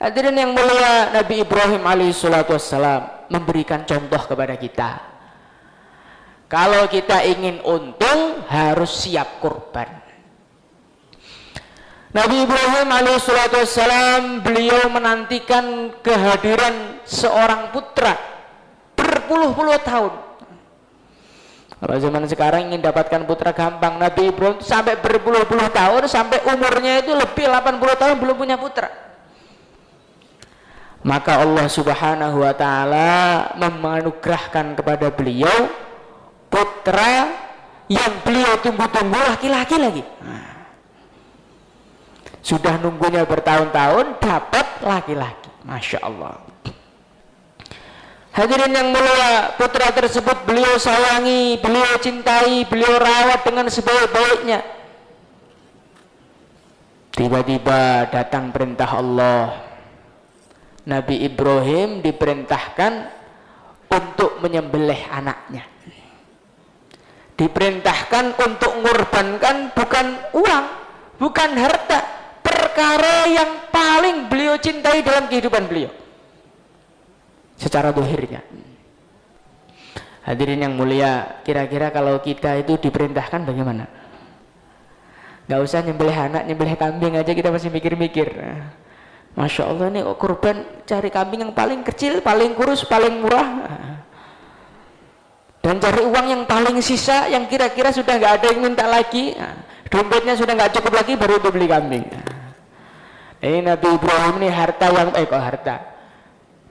Hadirin yang mulia, Nabi Ibrahim alaihissalatu wassalam memberikan contoh kepada kita. Kalau kita ingin untung harus siap kurban. Nabi Ibrahim alaihissalatu wassalam beliau menantikan kehadiran seorang putra berpuluh-puluh tahun. Kalau zaman sekarang ingin dapatkan putra gampang. Nabi Ibrahim sampai berpuluh-puluh tahun, sampai umurnya itu lebih 80 tahun belum punya putra. Maka Allah subhanahu wa ta'ala menganugerahkan kepada beliau putra yang beliau tunggu-tunggu, laki-laki lagi. Sudah nunggunya bertahun-tahun, dapat laki-laki. Masya Allah. Hadirin yang mulia, putra tersebut beliau sayangi, beliau cintai, beliau rawat dengan sebaik-baiknya. Tiba-tiba datang perintah Allah. Nabi Ibrahim diperintahkan untuk menyembelih anaknya. Diperintahkan untuk mengorbankan bukan uang, bukan harta, perkara yang paling beliau cintai dalam kehidupan beliau secara dohirnya. Hadirin yang mulia, kira-kira kalau kita itu diperintahkan bagaimana? Gak usah nyembelih anak, nyembelih kambing aja kita masih mikir-mikir. Masya Allah, nih kurban cari kambing yang paling kecil, paling kurus, paling murah, dan cari uang yang paling sisa, yang kira-kira sudah nggak ada yang minta lagi, dompetnya sudah nggak cukup lagi, baru itu beli kambing. Ini Nabi Ibrahim ini harta yang harta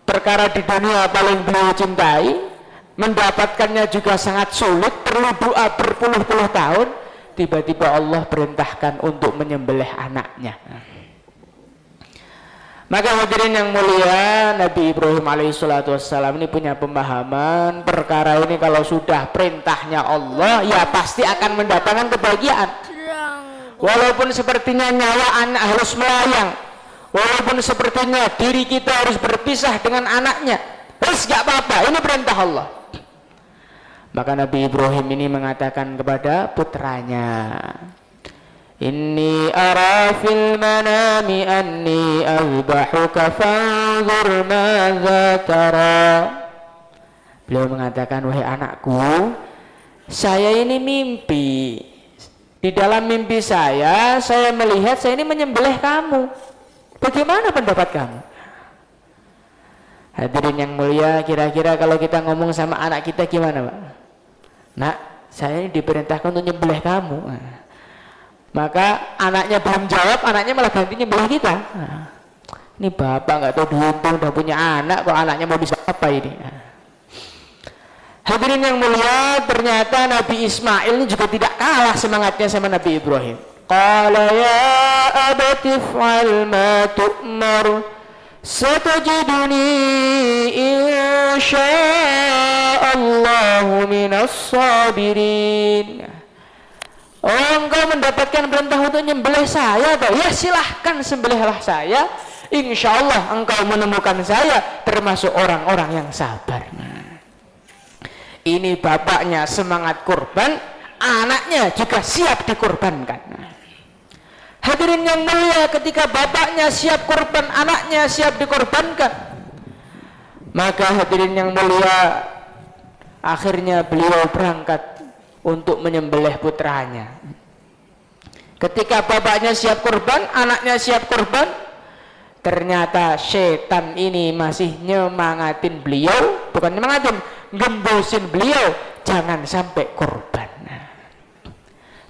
perkara di dunia paling beliau cintai, mendapatkannya juga sangat sulit, perlu doa berpuluh-puluh tahun. Tiba-tiba Allah perintahkan untuk menyembelih anaknya. Maka hadirin yang mulia, Nabi Ibrahim alaihissalatu wassalam ini punya pemahaman perkara ini kalau sudah perintahnya Allah ya pasti akan mendatangkan kebahagiaan. Walaupun sepertinya nyawa anak harus melayang, walaupun sepertinya diri kita harus berpisah dengan anaknya, terus gak apa-apa, ini perintah Allah. Maka Nabi Ibrahim ini mengatakan kepada putranya, Inni ara fil manami anni azbahuka fanzur madza tara. Beliau mengatakan, wahai anakku, saya ini mimpi. Di dalam mimpi saya melihat saya ini menyembelih kamu. Bagaimana pendapat kamu? Hadirin yang mulia, kira-kira kalau kita ngomong sama anak kita gimana, Pak? Nak, saya ini diperintahkan untuk nyembelih kamu. Maka anaknya belum jawab, anaknya malah ganti nyembelih kita. Ini bapak nggak tahu diuntung udah punya anak, kok anaknya mau bisa apa ini? Hadirin yang mulia, ternyata Nabi Ismail ini juga tidak kalah semangatnya sama Nabi Ibrahim. Qala ya abati fa'al ma tu'mar satajiduni insya'allahu minas sabirin. Oh, engkau mendapatkan perintah untuk nyembelih saya, toh? Ya silahkan sembelihlah saya. Insya Allah engkau menemukan saya termasuk orang-orang yang sabar. Ini bapaknya semangat kurban, anaknya juga siap dikurbankan. Hadirin yang mulia, ketika bapaknya siap kurban, anaknya siap dikorbankan, maka hadirin yang mulia, akhirnya beliau berangkat untuk menyembelih putranya. Ketika bapaknya siap kurban, anaknya siap kurban, ternyata setan ini masih nyemangatin beliau, bukan nyemangatin, gembosin beliau, jangan sampai kurban.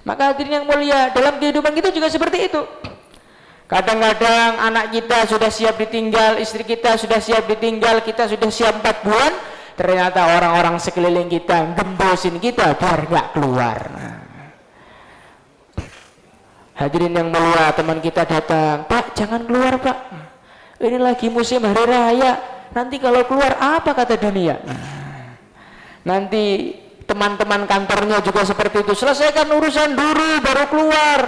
Maka hadirin yang mulia, dalam kehidupan kita juga seperti itu. Kadang-kadang anak kita sudah siap ditinggal, istri kita sudah siap ditinggal, kita sudah siap 4 bulan, ternyata orang-orang sekeliling kita gembosin kita biar nggak keluar. Hadirin yang mulia, teman kita datang, Pak jangan keluar Pak, ini lagi musim hari raya, nanti kalau keluar apa kata dunia? Nanti teman-teman kantornya juga seperti itu, selesaikan urusan dulu baru keluar,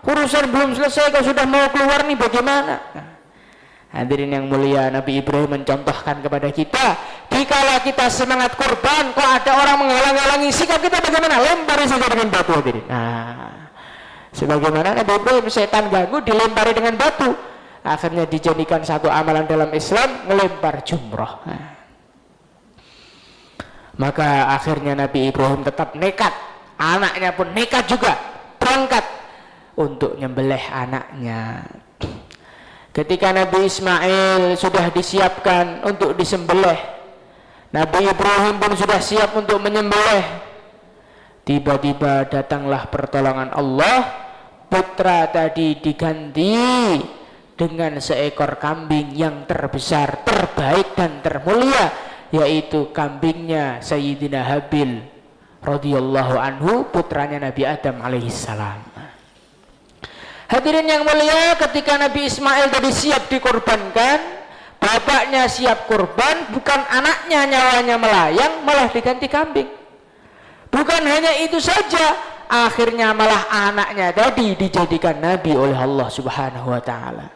urusan belum selesai kau sudah mau keluar nih bagaimana? Hadirin yang mulia, Nabi Ibrahim mencontohkan kepada kita, dikala kita semangat kurban, kok ada orang menghalang-halangi, sikap kita bagaimana? Lempari saja dengan batu, hadirin. Sebagaimana Nabi Ibrahim, setan ganggu dilempari dengan batu. akhirnya dijadikan satu amalan dalam Islam, ngelempar jumroh. Maka akhirnya Nabi Ibrahim tetap nekat, anaknya pun nekat juga berangkat untuk nyembelih anaknya. Ketika Nabi Ismail sudah disiapkan untuk disembelih, Nabi Ibrahim pun sudah siap untuk menyembelih. Tiba-tiba datanglah pertolongan Allah, putra tadi diganti dengan seekor kambing yang terbesar, terbaik dan termulia, yaitu kambingnya Sayyidina Habil radhiyallahu anhu, putranya Nabi Adam alaihissalam. Hadirin yang mulia, ketika Nabi Ismail tadi siap dikorbankan, bapaknya siap korban, bukan anaknya nyawanya melayang, malah diganti kambing. Bukan hanya itu saja, akhirnya malah anaknya tadi dijadikan nabi oleh Allah Subhanahu wa taala.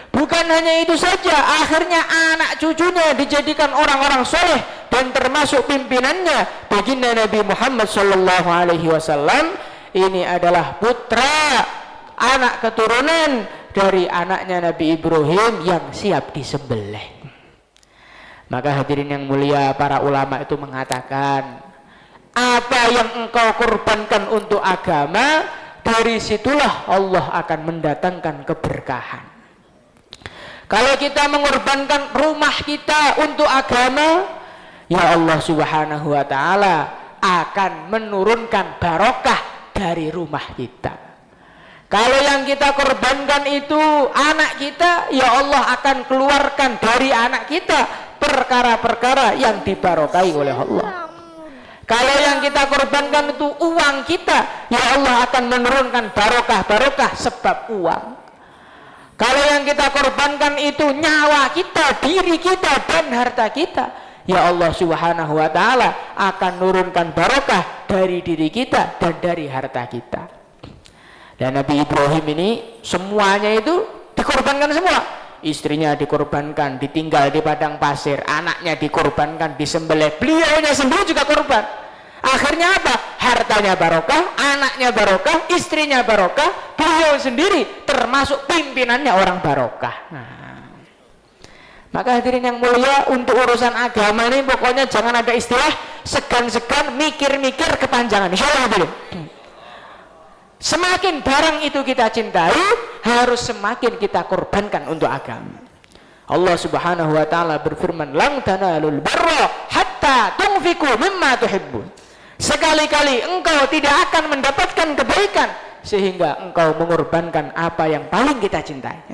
Bukan hanya itu saja, akhirnya anak cucunya dijadikan orang-orang soleh dan termasuk pimpinannya baginda Nabi Muhammad sallallahu alaihi wasallam. Ini adalah putra, anak keturunan dari anaknya Nabi Ibrahim yang siap disembelih. Maka hadirin yang mulia, para ulama itu mengatakan, apa yang engkau korbankan untuk agama, dari situlah Allah akan mendatangkan keberkahan. Kalau kita mengorbankan rumah kita untuk agama, ya Allah Subhanahu wa taala akan menurunkan barokah dari rumah kita. Kalau yang kita korbankan itu anak kita, ya Allah akan keluarkan dari anak kita perkara-perkara yang dibarokai oleh Allah. Kalau yang kita korbankan itu uang kita, ya Allah akan menurunkan barokah-barokah sebab uang. Kalau yang kita korbankan itu nyawa kita, diri kita, dan harta kita, ya Allah Subhanahu wa taala akan menurunkan barokah dari diri kita dan dari harta kita. Dan Nabi Ibrahim ini semuanya itu dikorbankan semua. Istrinya dikorbankan, ditinggal di padang pasir, anaknya dikorbankan, disembelih, beliaunya sendiri juga korban. Akhirnya apa? Hartanya barokah, anaknya barokah, istrinya barokah, beliau sendiri termasuk pimpinannya orang barokah. Maka hadirin yang mulia, untuk urusan agama ini pokoknya jangan ada istilah segan-segan, mikir-mikir kepanjangan. Insyaallah dulu. Semakin barang itu kita cintai, harus semakin kita korbankan untuk agama. Allah Subhanahu wa taala berfirman, "Lan tanalul birra hatta tunfiqu mimma tuhibbun." Sekali-kali engkau tidak akan mendapatkan kebaikan sehingga engkau mengorbankan apa yang paling kita cintai.